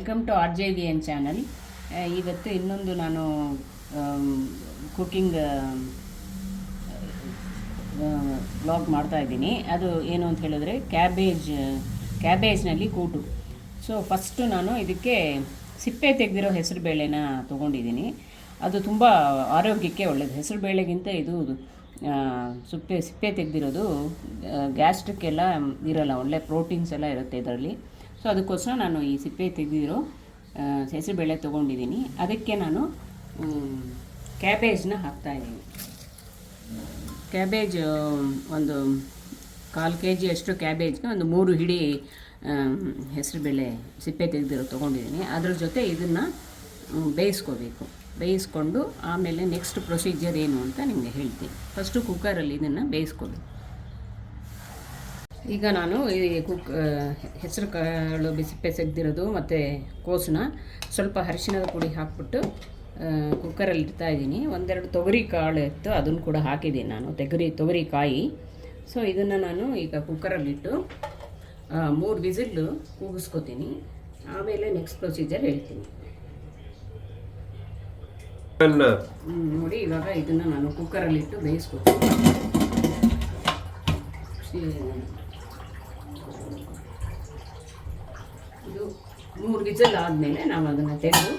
Welcome to R J V N channel. ಇವತ್ತು ಇನ್ನೊಂದು ನಾನು ಕುಕ್ಕಿಂಗ್ ವ್ಲಾಗ್ ಮಾಡ್ತಾಯಿದ್ದೀನಿ. ಅದು ಏನು ಅಂತ ಹೇಳಿದ್ರೆ ಕ್ಯಾಬೇಜ್ನಲ್ಲಿ ಕೂಟು. ಸೊ ಫಸ್ಟು ನಾನು ಇದಕ್ಕೆ ಸಿಪ್ಪೆ ತೆಗೆದಿರೋ ಹೆಸರುಬೇಳೆನ ತೊಗೊಂಡಿದ್ದೀನಿ. ಅದು ತುಂಬ ಆರೋಗ್ಯಕ್ಕೆ ಒಳ್ಳೆಯದು. ಹೆಸರುಬೇಳೆಗಿಂತ ಇದು ಸಿಪ್ಪೆ ತೆಗೆದಿರೋದು ಗ್ಯಾಸ್ಟ್ರಿಕ್ಕೆಲ್ಲ ಇರೋಲ್ಲ, ಒಳ್ಳೆ ಪ್ರೋಟೀನ್ಸ್ ಎಲ್ಲ ಇರುತ್ತೆ ಇದರಲ್ಲಿ. ಸೊ ಅದಕ್ಕೋಸ್ಕರ ನಾನು ಈ ಸಿಪ್ಪೆ ತೆಗೆದಿರೋ ಹೆಸರುಬೇಳೆ ತೊಗೊಂಡಿದ್ದೀನಿ. ಅದಕ್ಕೆ ನಾನು ಕ್ಯಾಬೇಜ್ನ ಹಾಕ್ತಾಯಿದ್ದೀನಿ. ಕ್ಯಾಬೇಜ್ ಒಂದು 1/4 kg ಅಷ್ಟು ಕ್ಯಾಬೇಜ್ಗೆ ಒಂದು 3 ಹಿಡಿ ಹೆಸರುಬೇಳೆ ಸಿಪ್ಪೆ ತೆಗೆದಿರೋ ತೊಗೊಂಡಿದ್ದೀನಿ. ಅದ್ರ ಜೊತೆ ಇದನ್ನು ಬೇಯಿಸ್ಕೊಂಡು ಆಮೇಲೆ ನೆಕ್ಸ್ಟ್ ಪ್ರೊಸೀಜರ್ ಏನು ಅಂತ ನಿಮಗೆ ಹೇಳ್ತೀನಿ. ಫಸ್ಟು ಕುಕ್ಕರಲ್ಲಿ ಇದನ್ನು ಬೇಯಿಸ್ಕೋಬೇಕು. ಈಗ ನಾನು ಈ ಹೆಸರು ಕಾಳು ಸಿಪ್ಪೆ ತೆಗೆದಿರೋದು ಮತ್ತು ಕೋಸನ್ನ ಸ್ವಲ್ಪ ಅರಿಶಿಣದ ಪುಡಿ ಹಾಕ್ಬಿಟ್ಟು ಕುಕ್ಕರಲ್ಲಿ ಇಡ್ತಾಯಿದ್ದೀನಿ. 1-2 ತೊಗರಿ ಕಾಳು ಇತ್ತು, ಅದನ್ನು ಕೂಡ ಹಾಕಿದ್ದೀನಿ ನಾನು, ತೊಗರಿ ಕಾಯಿ. ಸೊ ಇದನ್ನು ನಾನು ಈಗ ಕುಕ್ಕರಲ್ಲಿಟ್ಟು 3 ವಿಸಿಲ್ಲು ಕೂಗಿಸ್ಕೊತೀನಿ. ಆಮೇಲೆ ನೆಕ್ಸ್ಟ್ ಪ್ರೊಸೀಜರ್ ಹೇಳ್ತೀನಿ. ನೋಡಿ, ಇವಾಗ ಇದನ್ನು ನಾನು ಕುಕ್ಕರಲ್ಲಿಟ್ಟು ಬೇಯಿಸ್ಕೊತೀನಿ. ಇದು 3 ವಿಸಿಲ್ ಆದಮೇಲೆ ನಾವು ಅದನ್ನು ತೆಗೆದು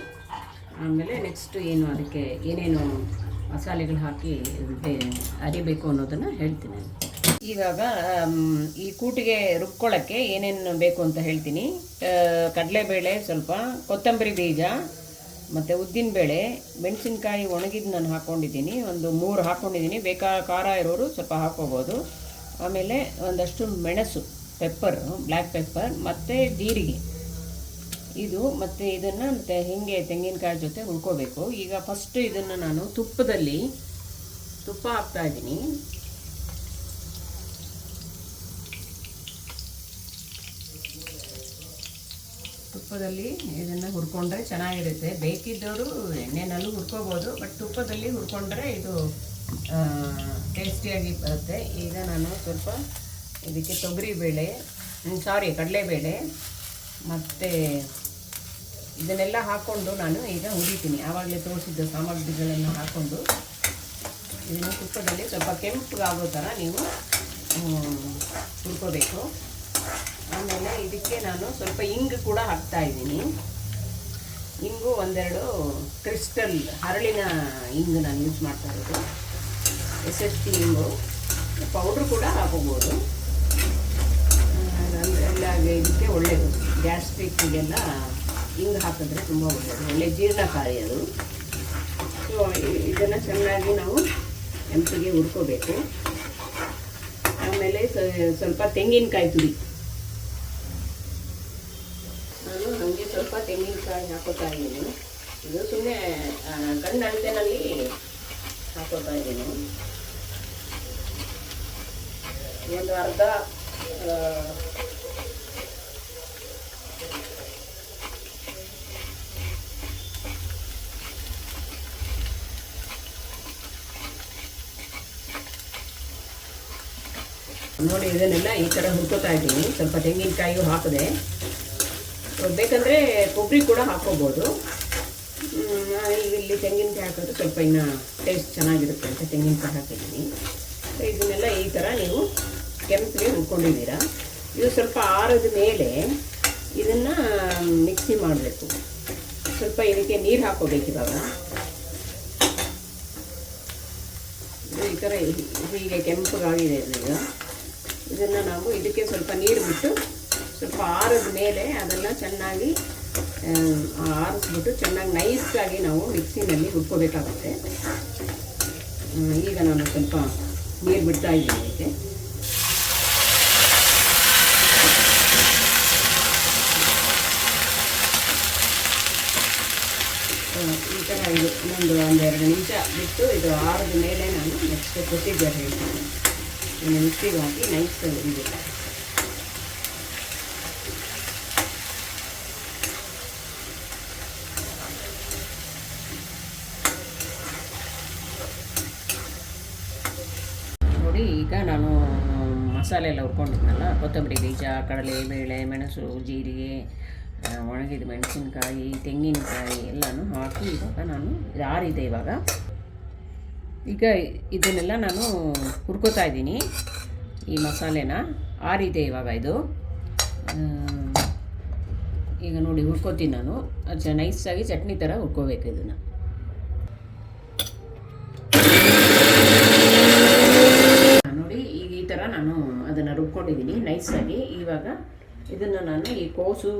ಆಮೇಲೆ ನೆಕ್ಸ್ಟ್ ಏನು ಅದಕ್ಕೆ ಏನೇನು ಮಸಾಲೆಗಳು ಹಾಕಿ ಅರಿಬೇಕು ಅನ್ನೋದನ್ನು ಹೇಳ್ತೀನಿ. ಇವಾಗ ಈ ಕೂಟಿಗೆ ರುಬ್ಕೊಳ್ಳೋಕ್ಕೆ ಏನೇನು ಬೇಕು ಅಂತ ಹೇಳ್ತೀನಿ. ಕಡಲೆಬೇಳೆ ಸ್ವಲ್ಪ, ಕೊತ್ತಂಬರಿ ಬೀಜ ಮತ್ತು ಉದ್ದಿನಬೇಳೆ, ಮೆಣಸಿನ್ಕಾಯಿ ಒಣಗಿದ್ದು ನಾನು ಹಾಕ್ಕೊಂಡಿದ್ದೀನಿ, ಒಂದು 3 ಹಾಕ್ಕೊಂಡಿದ್ದೀನಿ. ಖಾರ ಇರೋರು ಸ್ವಲ್ಪ ಹಾಕ್ಕೋಬೋದು. ಆಮೇಲೆ ಒಂದಷ್ಟು ಮೆಣಸು, ಬ್ಲ್ಯಾಕ್ ಪೆಪ್ಪರ್ ಮತ್ತು ಜೀರಿಗೆ ಇದು, ಮತ್ತು ಇದನ್ನು ತೆಂಗಿನಕಾಯಿ ಜೊತೆ ಹುರ್ಕೋಬೇಕು. ಈಗ ಫಸ್ಟ್ ಇದನ್ನು ನಾನು ತುಪ್ಪ ಹಾಕ್ತಾಯಿದ್ದೀನಿ. ತುಪ್ಪದಲ್ಲಿ ಇದನ್ನು ಹುರ್ಕೊಂಡ್ರೆ ಚೆನ್ನಾಗಿರುತ್ತೆ. ಬೇಕಿದ್ದವರು ಎಣ್ಣೆನಲ್ಲೂ ಹುರ್ಕೋಬೋದು, ಬಟ್ ತುಪ್ಪದಲ್ಲಿ ಹುರ್ಕೊಂಡ್ರೆ ಇದು ಟೇಸ್ಟಿಯಾಗಿ ಬರುತ್ತೆ. ಈಗ ನಾನು ಸ್ವಲ್ಪ ಇದಕ್ಕೆ ಕಡಲೆಬೇಳೆ ಮತ್ತು ಇದನ್ನೆಲ್ಲ ಹಾಕ್ಕೊಂಡು ನಾನು ಈಗ ಹುರಿತೀನಿ. ಆವಾಗಲೇ ತೋರಿಸಿದ್ದ ಸಾಮಗ್ರಿಗಳನ್ನು ಹಾಕ್ಕೊಂಡು ಇದನ್ನು ತುಪ್ಪದಲ್ಲಿ ಸ್ವಲ್ಪ ಕೆಂಪಗಾಗೋ ಥರ ನೀವು ಹುರ್ಕೋಬೇಕು. ಆಮೇಲೆ ಇದಕ್ಕೆ ನಾನು ಸ್ವಲ್ಪ ಇಂಗು ಕೂಡ ಹಾಕ್ತಾಯಿದ್ದೀನಿ. ಇಂಗು 1-2 ಕ್ರಿಸ್ಟಲ್ ಹರಳಿನ ಇಂಗು ನಾನು ಯೂಸ್ ಮಾಡ್ತಾ ಇರೋದು. SST ಇಂಗು ಪೌಡ್ರು ಕೂಡ ಹಾಕೋಬೋದು. ಎಲ್ಲ ಇದಕ್ಕೆ ಒಳ್ಳೆಯದು, ಗ್ಯಾಸ್ಟ್ರಿಕ್ಗೆಲ್ಲ ಇಂಗು ಹಾಕಿದ್ರೆ ತುಂಬ ಒಳ್ಳೆಯದು, ಒಳ್ಳೆ ಜೀರ್ಣಕಾರಿ ಅದು. ಸೊ ಇದನ್ನು ಚೆನ್ನಾಗಿ ನಾವು ಕೆಂಪಿಗೆ ಹುರ್ಕೋಬೇಕು. ಆಮೇಲೆ ಸ್ವಲ್ಪ ತೆಂಗಿನಕಾಯಿ ತುರಿ, ನಾನು ನಮಗೆ ಸ್ವಲ್ಪ ತೆಂಗಿನಕಾಯಿ ಹಾಕೋತಾ ಇದ್ದೀನಿ. ಇದು ಸುಮ್ಮನೆ ಕಣ್ಣು ಅಳತೆನಲ್ಲಿ ಹಾಕೋತಾ ಇದ್ದೀನಿ. ಒಂದು ಅರ್ಧ ನೋಡಿ, ಇದನ್ನೆಲ್ಲ ಈ ಥರ ಹುರ್ಕೋತಾ ಇದ್ದೀನಿ. ಸ್ವಲ್ಪ ತೆಂಗಿನಕಾಯಿಯೂ ಹಾಕಿದೆ. ಬೇಕಂದರೆ ಕೊಬ್ಬರಿ ಕೂಡ ಹಾಕ್ಕೋಬೋದು. ಇಲ್ಲಿ ತೆಂಗಿನಕಾಯಿ ಹಾಕಿದ್ರೆ ಸ್ವಲ್ಪ ಇನ್ನೂ ಟೇಸ್ಟ್ ಚೆನ್ನಾಗಿರುತ್ತೆ ಅಂತ ತೆಂಗಿನಕಾಯಿ ಹಾಕಿದ್ದೀನಿ. ಇದನ್ನೆಲ್ಲ ಈ ಥರ ನೀವು ಕೆಂಪಿಗೆ ಹುರ್ಕೊಂಡಿದ್ದೀರಾ. ಇದು ಸ್ವಲ್ಪ ಆರಿದ ಮೇಲೆ ಇದನ್ನು ಮಿಕ್ಸಿ ಮಾಡಬೇಕು. ಸ್ವಲ್ಪ ಇದಕ್ಕೆ ನೀರು ಹಾಕ್ಕೋಬೇಕು. ಇವಾಗ ಈ ಥರ ಹೀಗೆ ಕೆಂಪಗಾಗಿದೆ. ಈಗ ಇದನ್ನು ನಾವು ಇದಕ್ಕೆ ಸ್ವಲ್ಪ ನೀರು ಬಿಟ್ಟು ಸ್ವಲ್ಪ ಆರಿದ ಮೇಲೆ ಅದನ್ನು ಚೆನ್ನಾಗಿ ಆರಿಸ್ಬಿಟ್ಟು ಚೆನ್ನಾಗಿ ನೈಸಾಗಿ ನಾವು ಮಿಕ್ಸಿನಲ್ಲಿ ಹುರ್ಕೋಬೇಕಾಗುತ್ತೆ. ಈಗ ನಾನು ಸ್ವಲ್ಪ ನೀರು ಬಿಡ್ತಾ ಇದ್ದೀನಿ ಇದಕ್ಕೆ. ಈ ಥರ ಇದು ಒಂದೆರಡು ನಿಮಿಷ ಬಿಟ್ಟು ಇದು ಆರಿದ ಮೇಲೆ ನಾನು ನೆಕ್ಸ್ಟ್ ಪ್ರೊಸೀಜರ್ ಹೇಳ್ತೀನಿ. ಇನ್ನು ಮಿಕ್ಸಿಗೆ ಹಾಕಿ ನೈಸ್ ಇದು ನೋಡಿ. ಈಗ ನಾನು ಮಸಾಲೆ ಎಲ್ಲ ಹುರ್ಕೊಂಡಿದ್ನಲ್ಲ, ಕೊತ್ತಂಬರಿ ಬೀಜ, ಕಡಲೆ ಬೇಳೆ, ಮೆಣಸು, ಜೀರಿಗೆ, ಒಣಗಿದ ಮೆಣಸಿನ್ಕಾಯಿ, ತೆಂಗಿನಕಾಯಿ ಎಲ್ಲನೂ ಹಾಕಿ ಇವಾಗ ನಾನು ಇದು ಆರಿದೆ. ಈಗ ಇದನ್ನೆಲ್ಲ ನಾನು ಹುರ್ಕೋತಾ ಇದ್ದೀನಿ. ಈ ಮಸಾಲೆನ ಆರಿದೆ ಇವಾಗ ಇದು. ಈಗ ನೋಡಿ ಹುರ್ಕೋತೀನಿ ನಾನು. ನೈಸಾಗಿ ಚಟ್ನಿ ಥರ ಹುರ್ಕೋಬೇಕು ಇದನ್ನು. ನೋಡಿ ಈಗ ಈ ಥರ ನಾನು ಅದನ್ನು ರುಬ್ಕೊಂಡಿದ್ದೀನಿ ನೈಸಾಗಿ. ಇವಾಗ ಇದನ್ನು ನಾನು ಈ ಕೋಸು,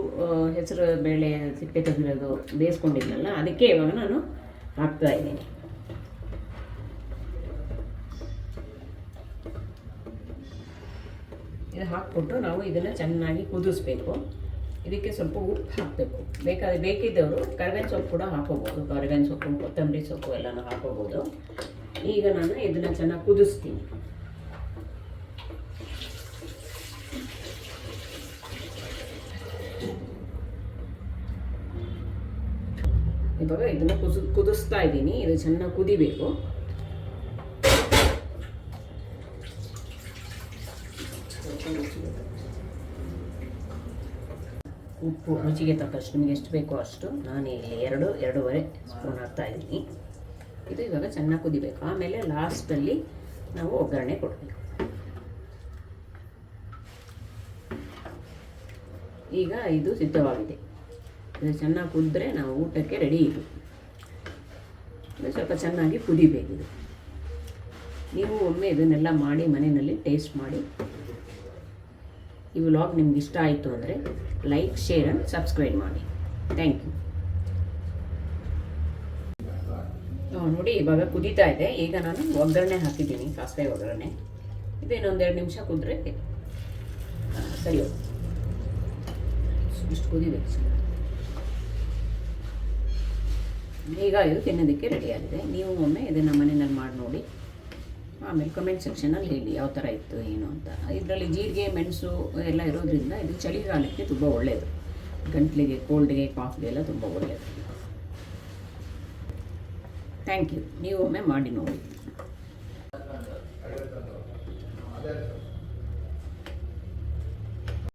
ಹೆಸರು ಬೇಳೆ ಸಿಪ್ಪೆ ತೆಗೆದಿರೋದು ಬೇಯಿಸ್ಕೊಂಡಿದ್ನಲ್ಲ, ಅದಕ್ಕೆ ಇವಾಗ ನಾನು ಹಾಕ್ತಾ ಇದ್ದೀನಿ. ಇದು ಹಾಕ್ಬಿಟ್ಟು ನಾವು ಇದನ್ನು ಚೆನ್ನಾಗಿ ಕುದಿಸ್ಬೇಕು. ಇದಕ್ಕೆ ಸ್ವಲ್ಪ ಉಪ್ಪು ಹಾಕಬೇಕು. ಬೇಕಿದ್ದವರು ಕರಿಬೇವಿನ ಸೊಪ್ಪು ಕೂಡ ಹಾಕೋಬೋದು. ಕರಿಬೇವಿನ ಸೊಪ್ಪು, ಕೊತ್ತಂಬರಿ ಸೊಪ್ಪು ಎಲ್ಲನೂ ಹಾಕೋಬೋದು. ಈಗ ನಾನು ಇದನ್ನು ಚೆನ್ನಾಗಿ ಕುದಿಸ್ತೀನಿ. ಇವಾಗ ಇದನ್ನು ಕುದಿಸ್ತಾ ಇದ್ದೀನಿ. ಇದು ಚೆನ್ನಾಗಿ ಕುದಿಬೇಕು. ಉಪ್ಪು ರುಚಿಗೆ ತಕ್ಕಷ್ಟು, ನಿಮಗೆ ಎಷ್ಟು ಬೇಕೋ ಅಷ್ಟು. ನಾನು ಇಲ್ಲಿ 2-2.5 ಸ್ಪೂನ್ ಹಾಕ್ತಾ ಇದ್ದೀನಿ. ಇದು ಇವಾಗ ಚೆನ್ನಾಗಿ ಕುದಿಬೇಕು. ಆಮೇಲೆ ಲಾಸ್ಟಲ್ಲಿ ನಾವು ಒಗ್ಗರಣೆ ಕೊಡಬೇಕು. ಈಗ ಇದು ಸಿದ್ಧವಾಗಿದೆ. ಇದು ಚೆನ್ನಾಗಿ ಕುದಿದ್ರೆ ನಾವು ಊಟಕ್ಕೆ ರೆಡಿ. ಇದು ಸ್ವಲ್ಪ ಚೆನ್ನಾಗಿ ಕುದಿಬೇಕಿದು. ನೀವು ಒಮ್ಮೆ ಇದನ್ನೆಲ್ಲ ಮಾಡಿ ಮನೆಯಲ್ಲಿ ಟೇಸ್ಟ್ ಮಾಡಿ. ಈ ವ್ಲಾಗ್ ನಿಮ್ಗೆ ಇಷ್ಟ ಆಯಿತು ಅಂದರೆ ಲೈಕ್, ಶೇರ್ ಆ್ಯಂಡ್ ಸಬ್ಸ್ಕ್ರೈಬ್ ಮಾಡಿ. Thank you. ನೋಡಿ ಇವಾಗ ಕುದೀತಾ ಇದೆ. ಈಗ ನಾನು ಒಗ್ಗರಣೆ ಹಾಕಿದ್ದೀನಿ, ಸಾಸಿವೆ ಒಗ್ಗರಣೆ. ಇದೇನೊಂದು 2 ನಿಮಿಷ ಕುದ್ರೆ ಸರಿ. ಇಷ್ಟು ಕುದಿಬೇಕು ಸರ್. ಈಗ ಇದು ತಿನ್ನೋದಕ್ಕೆ ರೆಡಿಯಾಗಿದೆ. ನೀವು ಒಮ್ಮೆ ಇದನ್ನು ಮನೆಯಲ್ಲಿ ಮಾಡಿ ನೋಡಿ. ಆಮೇಲೆ ಕಮೆಂಟ್ ಸೆಕ್ಷನಲ್ಲಿ ಹೇಳಿ ಯಾವ ಥರ ಇತ್ತು ಏನು ಅಂತ. ಇದರಲ್ಲಿ ಜೀರಿಗೆ, ಮೆಣಸು ಎಲ್ಲ ಇರೋದ್ರಿಂದ ಇದು ಚಳಿಗಾಲಕ್ಕೆ ತುಂಬ ಒಳ್ಳೆಯದು. ಗಂಟ್ಲಿಗೆ, ಕೋಲ್ಡ್ಗೆ, ಕಾಫ್ಗೆ ಎಲ್ಲ ತುಂಬ ಒಳ್ಳೆಯದು. Thank you. ನೀವು ಒಮ್ಮೆ ಮಾಡಿ ನೋಡಿ.